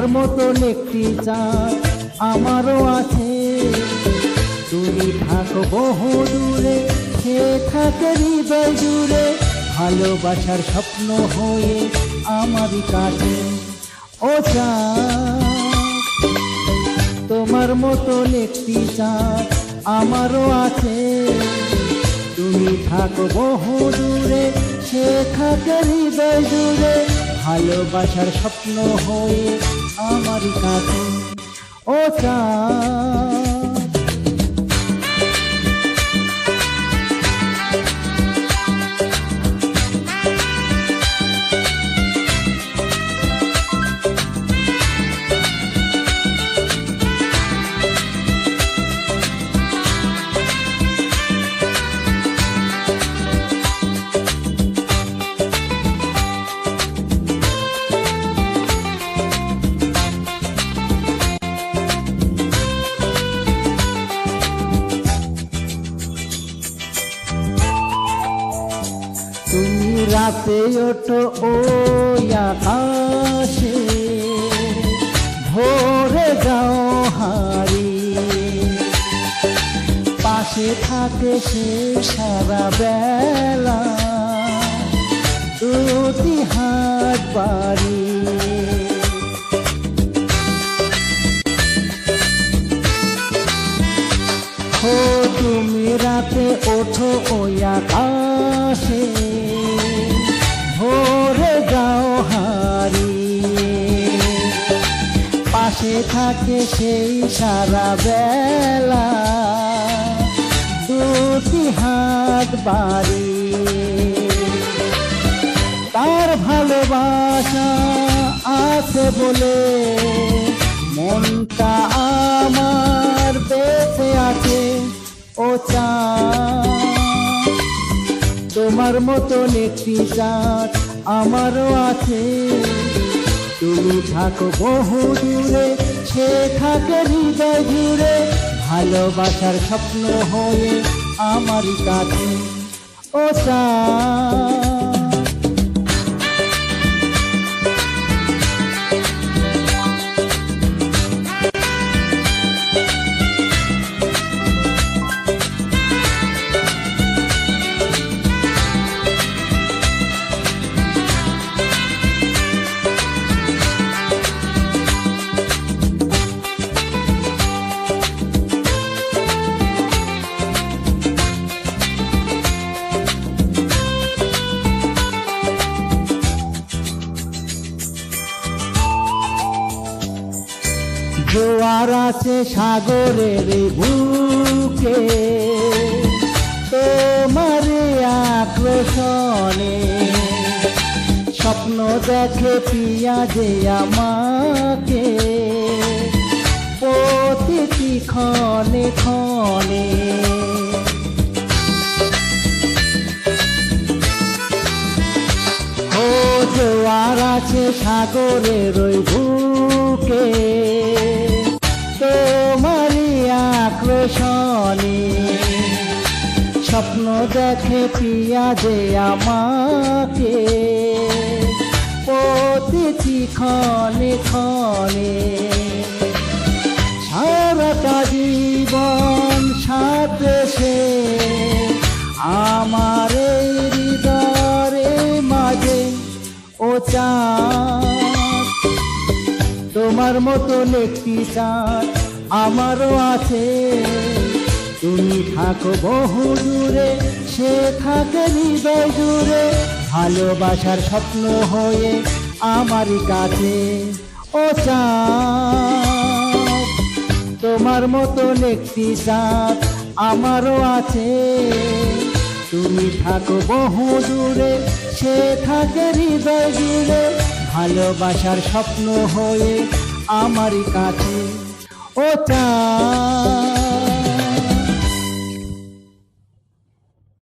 তোমার মতন একটি চাঁদ আমারও আছে। তুমি থাকো বহু দূরে, সে থাকে হৃদয় জুড়ে, ভালোবাসার স্বপ্ন হয়ে আমারই কাছে। ও চাঁদ, তোমার মতন একটি চাঁদ আমারও আছে। তুমি থাকো বহু দূরে, সে থাকে হৃদয় জুড়ে, ভালোবাসার স্বপ্ন হয়ে আমারই কাছে। ও চাঁদ, তুমি রাতে ওঠো ওই আকাশে, ভোরে যাও হারিয়ে, পাশে থাকে সে সারা বেলা, দুটি হাত বাড়িয়ে। ও তুমি রাতে ওঠো ওই আকাশে, ভোরে যাও হারিয়ে, পাশে থাকে সেই সারা বেলা, দুটি হাত বাড়িয়ে। তার ভালোবাসা আছে বলে মনটা আমার বেঁচে আছে। ও চাঁদ, তোমার মতন একটি চাঁদ আমারও আছে। তুমি থাকো বহু দূরে, সে থাকে হৃদয় জুড়ে, ভালোবাসার স্বপ্ন হয়ে আমারই কাছে। ও চাঁদ, জোয়ার আছে সাগরের বুকে, তোমার আক্রোশনে, স্বপ্ন দেখে পিয়া যে আমাকে, প্রতিটি ক্ষণে ক্ষণে। ও জোয়ার আছে সাগরের বুকে, তোমারই আক্রোশনে, স্বপ্ন দেখে পিয়া যে আমাকে, প্রতিটি ক্ষণে ক্ষণে। সারাটা জীবন সাথে সে আমার এই হৃদয়ের মাঝে। ও চাঁদ, তোমার মতন একটি চাঁদ আমারও আছে। তুমি থাকো বহু দূরে, সে থাকে হৃদয় জুড়ে, ভালোবাসার স্বপ্ন হয়ে আমারই কাছে। ও চাঁদ, তোমার মতন একটি চাঁদ আমারও আছে। তুমি থাকো বহু দূরে, সে থাকে হৃদয় জুড়ে, ভালোবাসার স্বপ্ন হয়ে আমারই কাছে। ও চাঁদ।